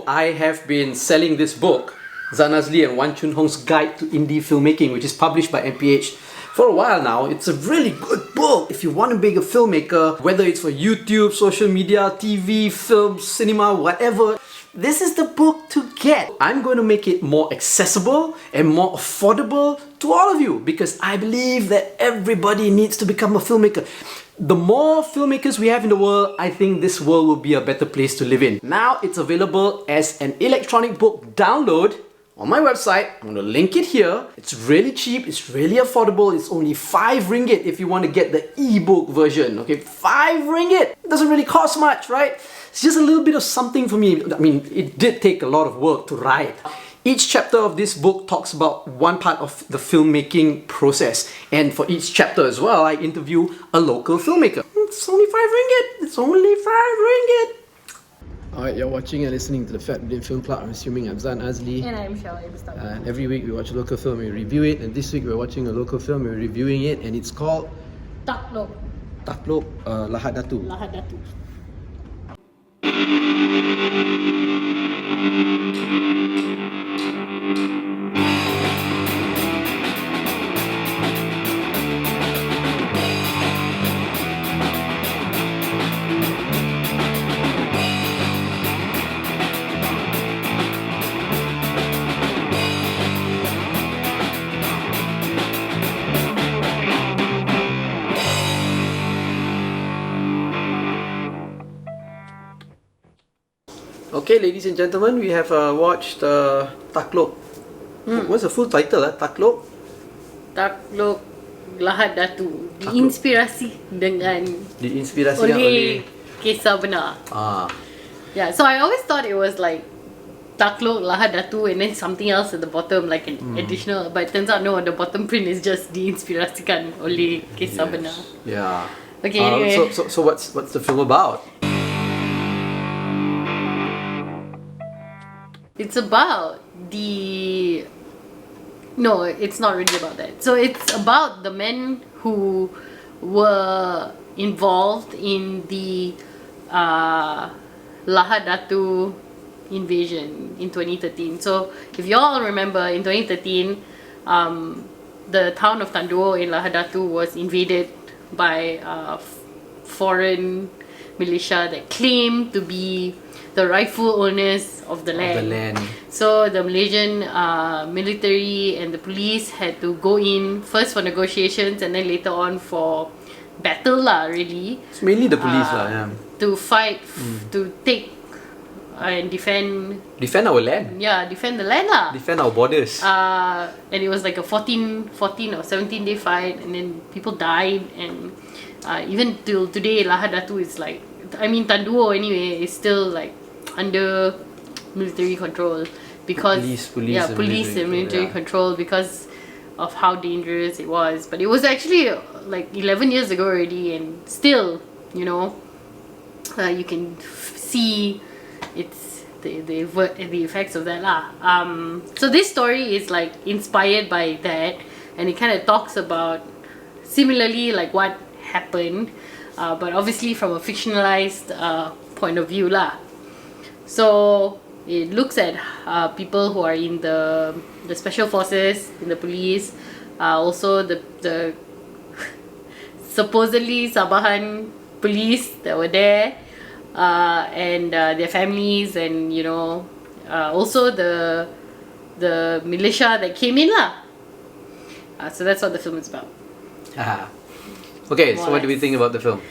I have been selling this book, Zanazli and Wan Chun Hong's Guide to Indie Filmmaking, which is published by MPH for a while now. It's a really good book if you want to be a filmmaker, whether it's for YouTube, social media, TV, film, cinema, whatever. This is the book to get. I'm going to make it more accessible and more affordable to all of you because I believe that everybody needs to become a filmmaker. The more filmmakers we have in the world, I think this world will be a better place to live in. Now it's available as an electronic book download on my website. I'm going to link it here. It's really cheap, it's really affordable. It's only 5 ringgit if you want to get the ebook version. Okay, 5 ringgit. It doesn't really cost much, right? It's just a little bit of something for me. I mean, it did take a lot of work to write. Each chapter of this book talks about one part of the filmmaking process. And for each chapter as well, I interview a local filmmaker. It's only 5 ringgit. It's only 5 ringgit. Alright, you're watching and listening to the Fat Bidin Film Club. I'm assuming I'm Zan Azli. And I'm Shawai. And every week we watch a local film and we review it. And this week we're watching a local film and we're reviewing it. And it's called Takluk. Takluk, Lahad Datu. Lahad Datu. Okay, ladies and gentlemen, we have watched Takluk. What's the full title? Takluk? Takluk Lahad Datu. Diinspirasi dengan Diinspirasikan oleh kisah benar. Yeah, so I always thought it was like Takluk Lahad Datu and then something else at the bottom, like an additional, but it turns out no, the bottom print is just diinspirasikan oleh kisah benar. Yeah. Okay, anyway. So what's the film about? It's about the... No, it's not really about that. So it's about the men who were involved in the Lahad Datu invasion in 2013. So if you all remember, in 2013, the town of Tanduo in Lahad Datu was invaded by foreign militia that claimed to be the rightful owners of the land. So the Malaysian military and the police had to go in first for negotiations and then later on for battle lah, really. It's mainly the police yeah. To fight, to take and defend our land. Yeah, defend the land lah. Defend our borders. And it was like a 14 or 17 day fight and then people died and even till today Lahad Datu is like, I mean Tanduo anyway is still like under military control because police and military control because of how dangerous it was. But it was actually like 11 years ago already and still, you know, you can see it's the effects of that lah. So this story is like inspired by that and it kind of talks about similarly like what happened, but obviously from a fictionalized point of view lah. So it looks at people who are in the special forces, in the police, also the supposedly Sabahan police that were there, and their families, and you know, also the militia that came in lah. So that's what the film is about. Okay, so what do we think about the film?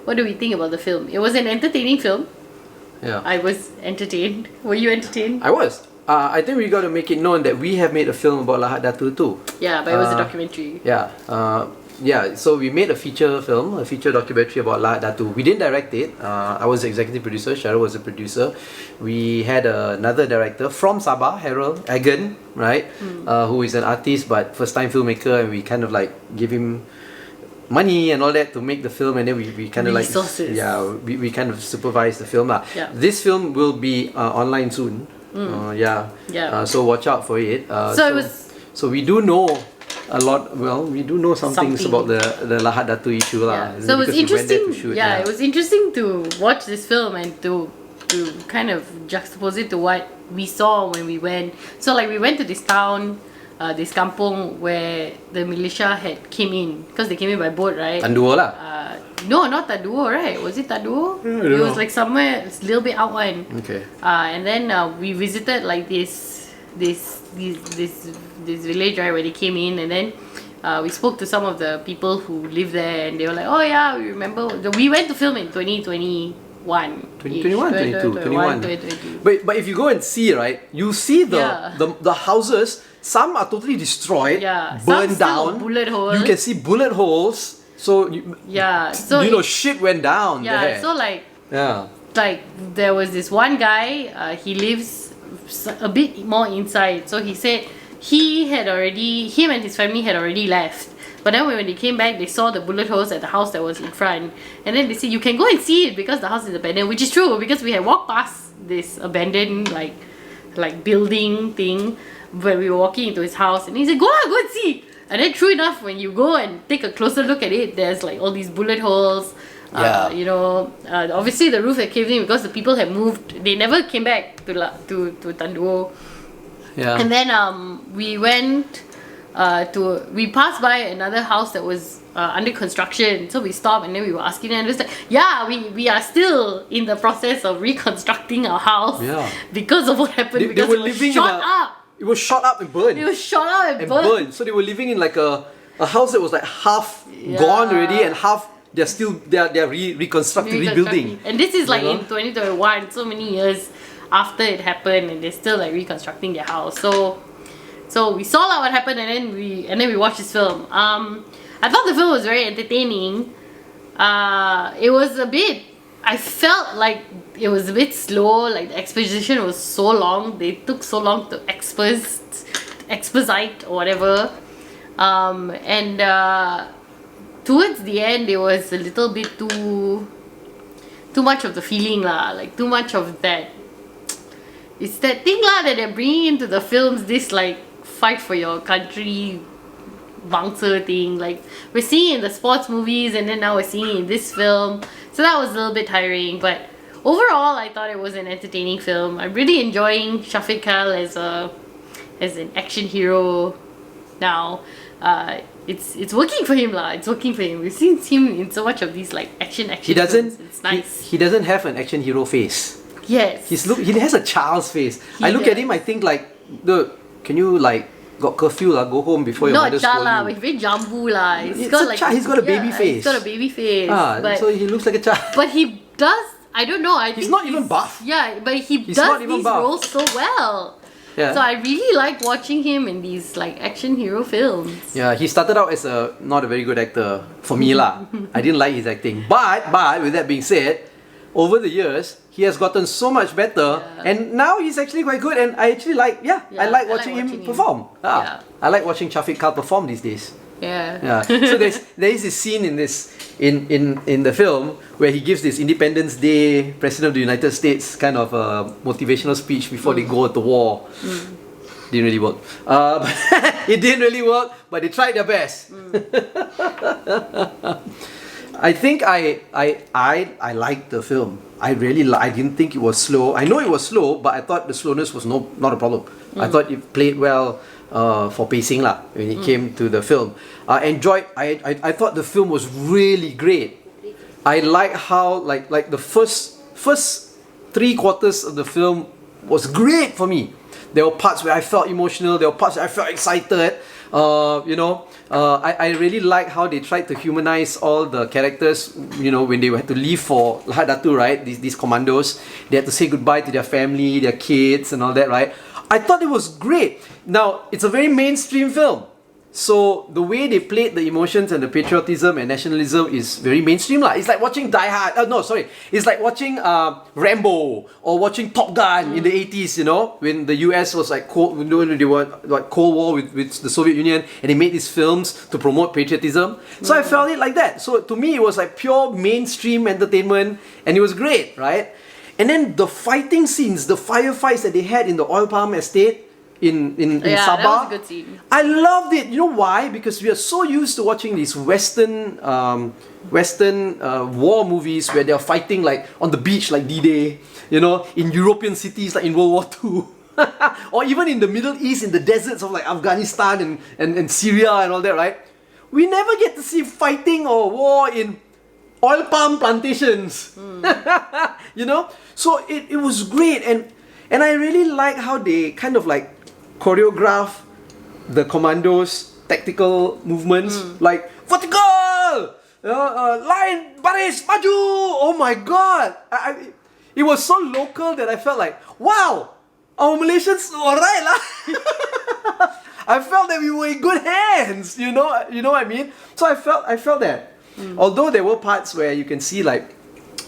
What do we think about the film? It was an entertaining film. Yeah. I was entertained. Were you entertained? I was. I think we got to make it known that we have made a film about Lahad Datu too. Yeah, but it was a documentary. Yeah. So we made a feature film, a feature documentary about Lahad Datu. We didn't direct it. I was the executive producer. Cheryl was the producer. We had another director from Sabah, Harold Agan, right? Who is an artist but first time filmmaker, and we kind of like give him money and all that to make the film, and then we kind of like we kind of supervise the film lah. Yeah. This film will be online soon. So watch out for it. So we do know a lot. Well, we do know some things about the Lahad Datu issue, lah. Yeah. So it was because we went there interesting. to shoot, It was interesting to watch this film and to kind of juxtapose it to what we saw when we went. So like we went to this town, this kampung where the militia had came in because they came in by boat, right? Tanduo lah. No, not Taduo, right? Was it Taduo? I don't It was know. like somewhere a little bit out one. Okay. And then we visited like this village, right, where they came in, and then we spoke to some of the people who live there, and they were like, "Oh yeah, we remember." We went to film in 2021. 2021. But if you go and see, right, you see the houses. Some are totally destroyed, burned down. Bullet holes. You can see bullet holes. So so shit went down. There. So like there was this one guy. He lives a bit more inside. So he said him and his family had already left. But then when they came back, they saw the bullet holes at the house that was in front. And then they said, you can go and see it because the house is abandoned, which is true because we had walked past this abandoned like building thing when we were walking into his house. And he said, go and see. And then true enough, when you go and take a closer look at it, there's like all these bullet holes. Obviously the roof had caved in because the people had moved. They never came back to Tanduo. Yeah. And then we went we passed by another house that was under construction. So we stopped and then we were asking them, and it was like, we are still in the process of reconstructing our house because of what happened. They were living shot up. It was shot up and burned. It was shot up and burned. So they were living in like a house that was like half gone already and half they're reconstructing, rebuilding. And this is like in 2021, so many years after it happened, and they're still like reconstructing their house. So we saw like what happened, and then we watched this film. I thought the film was very entertaining. It was I felt like it was a bit slow, like the exposition was so long. They took so long to exposite or whatever. And towards the end, it was a little bit too much of the feeling lah, like too much of that. It's that thing lah that they're bringing into the films, this like fight for your country bangsa thing. Like we're seeing it in the sports movies, and then now we're seeing it in this film. So that was a little bit tiring, but overall I thought it was an entertaining film. I'm really enjoying Shafiq Kyle as an action hero now. It's working for him lah. It's working for him. We've seen him in so much of these like action films. It's nice. He doesn't have an action hero face. Yes. He has a child's face. I look at him, I think like, dude, can you like got curfew lah, go home before your mother scold you. He's very jambu lah. He's got a baby face. He's got a baby face. So he looks like a child. But he does, I don't know. I he's think not even buff. Yeah, but he's does these roles so well. Yeah. So I really like watching him in these like action hero films. Yeah, he started out as not a very good actor for me lah. I didn't like his acting. But with that being said, over the years, he has gotten so much better, and now he's actually quite good. And I actually like watching him perform. I like watching Shafiq Kyle perform these days. Yeah. So there is this scene in the film where he gives this Independence Day President of the United States kind of motivational speech before they go to war. Didn't really work. It didn't really work, but they tried their best. I think I liked the film. I didn't think it was slow. I know it was slow, but I thought the slowness was not a problem. I thought it played well for pacing lah when it came to the film. I thought the film was really great. I like how like the first 3/4 of the film was great for me. There were parts where I felt emotional. There were parts where I felt excited. I really like how they tried to humanize all the characters. When they had to leave for Lahad Datu, right? These commandos, they had to say goodbye to their family, their kids, and all that, right? I thought it was great. Now, it's a very mainstream film. So the way they played the emotions and the patriotism and nationalism is very mainstream lah. It's like watching Die Hard. It's like watching Rambo or watching Top Gun in the 80s. When the US was like they were like Cold War with the Soviet Union, and they made these films to promote patriotism. So I felt it like that. So to me, it was like pure mainstream entertainment, and it was great, right? And then the fighting scenes, the firefights that they had in the oil palm estate, in Yeah, Sabah. that was a good scene. I loved it. You know why? Because we are so used to watching these Western war movies where they are fighting like on the beach, like D-Day. You know, in European cities like in World War II. Or even in the Middle East, in the deserts of like Afghanistan and Syria and all that, right? We never get to see fighting or war in oil palm plantations. You know? So it was great, and I really like how they kind of like choreograph the commandos' tactical movements, like vertical, line, baris, maju. Oh my god! It was so local that I felt like, wow, our Malaysians alright lah. I felt that we were in good hands. You know what I mean? So I felt that. Although there were parts where you can see like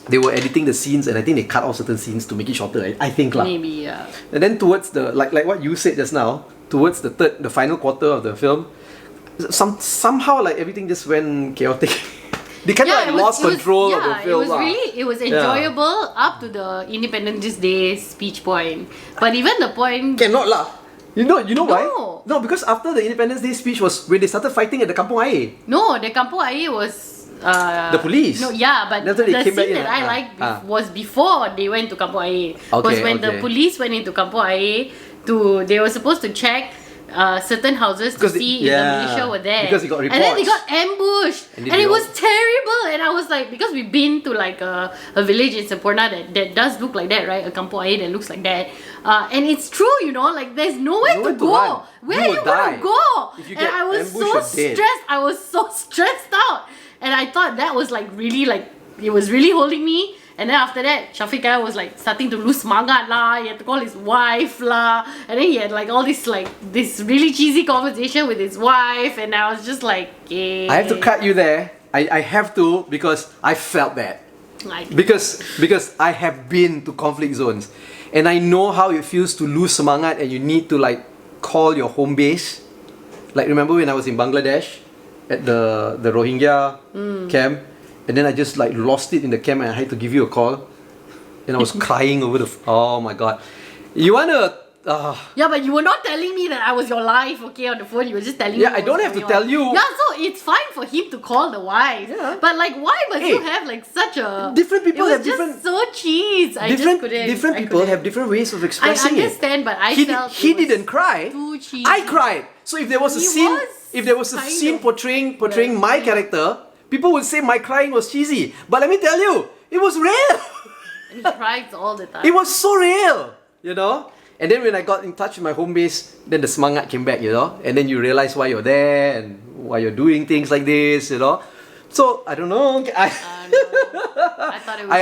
they were editing the scenes, and I think they cut off certain scenes to make it shorter. I think lah. Maybe, yeah. And then towards the like what you said just now, towards the final quarter of the film, somehow like everything just went chaotic. They kind of like lost control of the film. It was enjoyable up to the Independence Day speech point. But even the point cannot lah. You know why? No. No, because after the Independence Day speech was when they started fighting at the Kampung Air. No, the Kampung Air was the police. No, yeah, but That's when the they came back scene in, that I liked was before they went to Kampung Air. Was when the police went into Kampung Air they were supposed to check certain houses to see if the militia were there. Because they got reports. And then they got ambushed. And it was terrible. And I was like, because we've been to like a village in Semporna that does look like that, right? A Kampung Air that looks like that. And it's true, you know, like there's nowhere to go. Run. Where are you going to go? If you And get I was ambushed, so you're dead. stressed. I was so stressed out. And I thought that was like really like, it was really holding me. And then after that, Shafiqah was like starting to lose semangat lah. He had to call his wife lah. And then he had like all this really cheesy conversation with his wife. And I was just like, yeah. I have to cut you there. I have to, because I felt that. Because I have been to conflict zones. And I know how it feels to lose semangat and you need to like call your home base. Like remember when I was in Bangladesh at the Rohingya camp? And then I just like lost it in the camp and I had to give you a call. And I was crying over oh my god. You wanna... Yeah, but you were not telling me that I was your life, okay, on the phone. You were just telling me. Yeah, I don't have to tell you. Yeah, so it's fine for him to call the wife. Yeah. But like, why must you have like such a... Different people have different... so cheese. Different people have different ways of expressing it. I understand, but I felt he didn't cry. Too cheesy. I cried. So if there was a scene portraying my character, people would say my crying was cheesy. But let me tell you, it was real. And he cries all the time. It was so real, you know. And then when I got in touch with my home base, then the semangat came back, you know. And then you realize why you're there and why you're doing things like this, you know. So I don't know. I thought it was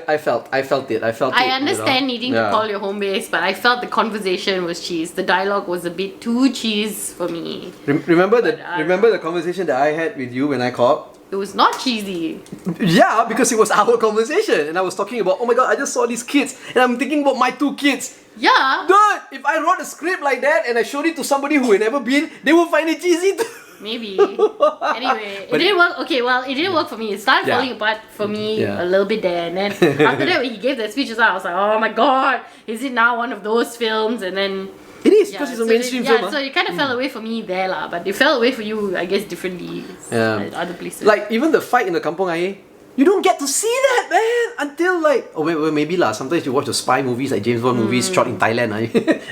I felt it. I understand needing to Yeah. call your home base, but I felt the conversation was cheese. The dialogue was a bit too cheese for me. Remember the conversation that I had with you when I called? It was not cheesy. Yeah, because it was our conversation, and I was talking about, oh my god, I just saw these kids, and I'm thinking about my two kids. Yeah. Dude, if I wrote a script like that and I showed it to somebody who had never been, they would find it cheesy too. Maybe. Anyway, it didn't work. Okay, well, it didn't work for me. It started falling apart for me a little bit there, and then after that, when he gave the speeches, I was like, oh my god, is it now one of those films? And then it is, because it's a mainstream film. Yeah, so it kind of fell away for me there, lah. But it fell away for you, I guess, differently at other places. Like even the fight in the Kampung Air, you don't get to see that, man, until like maybe lah. Sometimes you watch the spy movies, like James Bond movies shot in Thailand.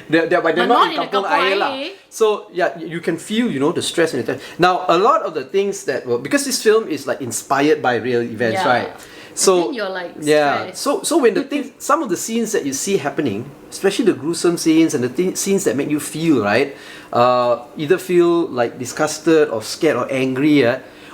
They're not in Kampung Air lah. So yeah, you can feel, you know, the stress and the tension. Now a lot of the things that were, because this film is like inspired by real events, right? So you're like stressed. So when the things, some of the scenes that you see happening, especially the gruesome scenes and the scenes that make you feel right, either feel like disgusted or scared or angry,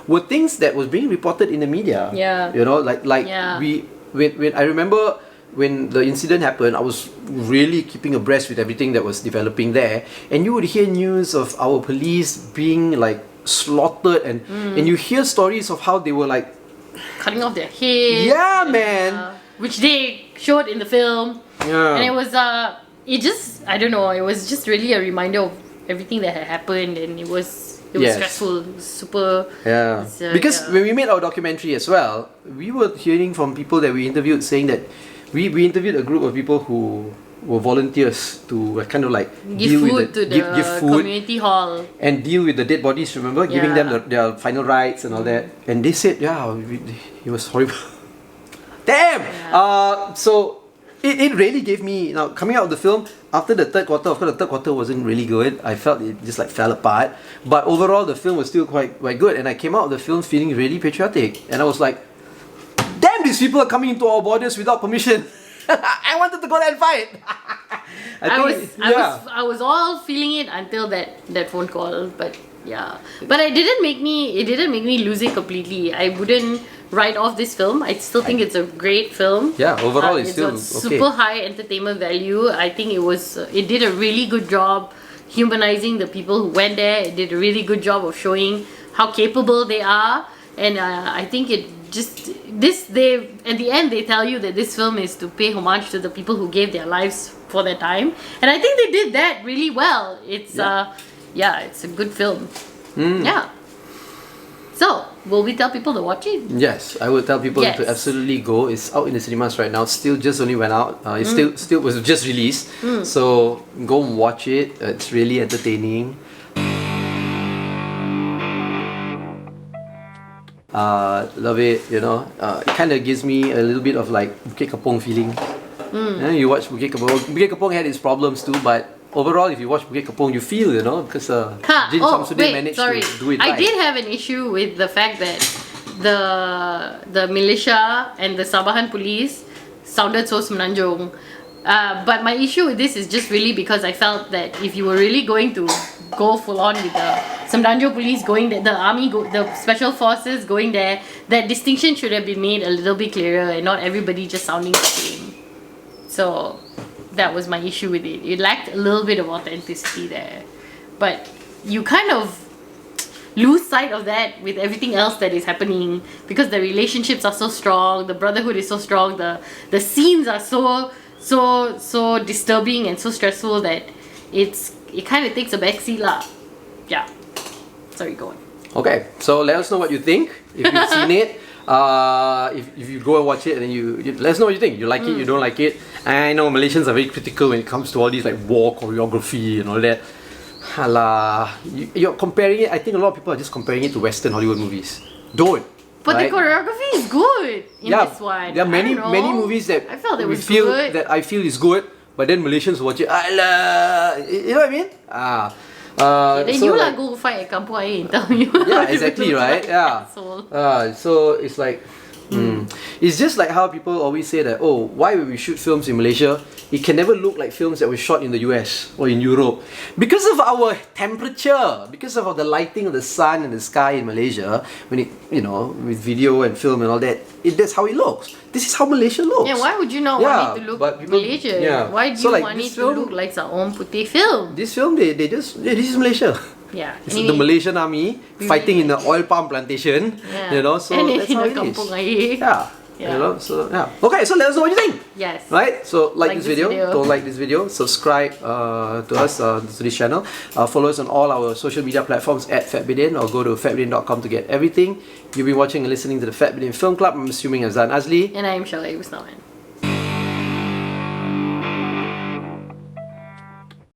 were things that was being reported in the media. Yeah. You know, like when I remember when the incident happened, I was really keeping abreast with everything that was developing there, and you would hear news of our police being like slaughtered, and you hear stories of how they were like cutting off their heads. Yeah, man. Which they showed in the film. Yeah. And it was it just, I don't know, it was just really a reminder of everything that had happened, and it was stressful. It was super. Yeah. Because when we made our documentary as well, we were hearing from people that we interviewed saying that we interviewed a group of people who were volunteers to kind of like Give deal food with to the give food community hall. and deal with the dead bodies. Remember, giving them their final rites and all that. And they said, it was horrible. Damn. Yeah. So it really gave me, now coming out of the film after the third quarter. Of course, the third quarter wasn't really good. I felt it just like fell apart. But overall, the film was still quite good. And I came out of the film feeling really patriotic. And I was like, damn, these people are coming into our borders without permission. I wanted to go there and fight. I was all feeling it until that phone call, but yeah. But it didn't make me lose it completely. I wouldn't write off this film. I still think it's a great film. Yeah, overall it's still got super high entertainment value. I think it did a really good job humanizing the people who went there. It did a really good job of showing how capable they are, and I think it just at the end they tell you that this film is to pay homage to the people who gave their lives for their time, and I think they did that really well. It's it's a good film. Yeah. So, will we tell people to watch it? Yes, I would tell people to absolutely go. It's out in the cinemas right now. Still just only went out. It still was just released. So go and watch it. It's really entertaining. Love it, you know. It kind of gives me a little bit of like Bukit Kapong feeling. You watch Bukit Kapong. Bukit Kapong had its problems too, but overall, if you watch Bukit Kapong, you feel, you know, because Jin Samsudin managed to do it right. I did have an issue with the fact that the militia and the Sabahan police sounded so semenanjung. But my issue with this is just really because I felt that if you were really going to go full on with the Semenanjung police going there, the army, the special forces going there, that distinction should have been made a little bit clearer and not everybody just sounding the same. So that was my issue with it. It lacked a little bit of authenticity there. But you kind of lose sight of that with everything else that is happening because the relationships are so strong, the brotherhood is so strong, the scenes are so disturbing and so stressful that it kind of takes a backseat lah. Yeah. Sorry, go on. Okay, so let us know what you think if you've seen it. If you go and watch it and then you let us know what you think. You like it, you don't like it. I know Malaysians are very critical when it comes to all these like war choreography and all that. Hala, you're comparing it. I think a lot of people are just comparing it to Western Hollywood movies. Don't. But the choreography is good in this one. There are many movies that I felt I feel is good, but then Malaysians watch it. You know what I mean? Then you go fight at Kampung Air and tell me. Yeah, exactly, right? Yeah. So it's like, it's just like how people always say that, oh, why would we shoot films in Malaysia? It can never look like films that were shot in the US or in Europe. Because of our temperature, because of the lighting of the sun and the sky in Malaysia, when it, you know, with video and film and all that, that's how it looks. This is how Malaysia looks. Yeah, why would you not want it to look Malaysian? Yeah. Why do you want it to look like Saom Putih film? This film, this is Malaysia. Yeah. It's the Malaysian army fighting in the oil palm plantation. Yeah. You know, so and that's how it is. Yeah. You know, so yeah. Okay, so let us know what you think. Yes. Right? So like this video. Don't like this video. Subscribe to us, to this channel. Follow us on all our social media platforms at Bidin, or go to fatbidin.com to get everything. You've been watching and listening to the Bidin Film Club. I'm assuming Azan Azli. And I'm Shalay Usnawan.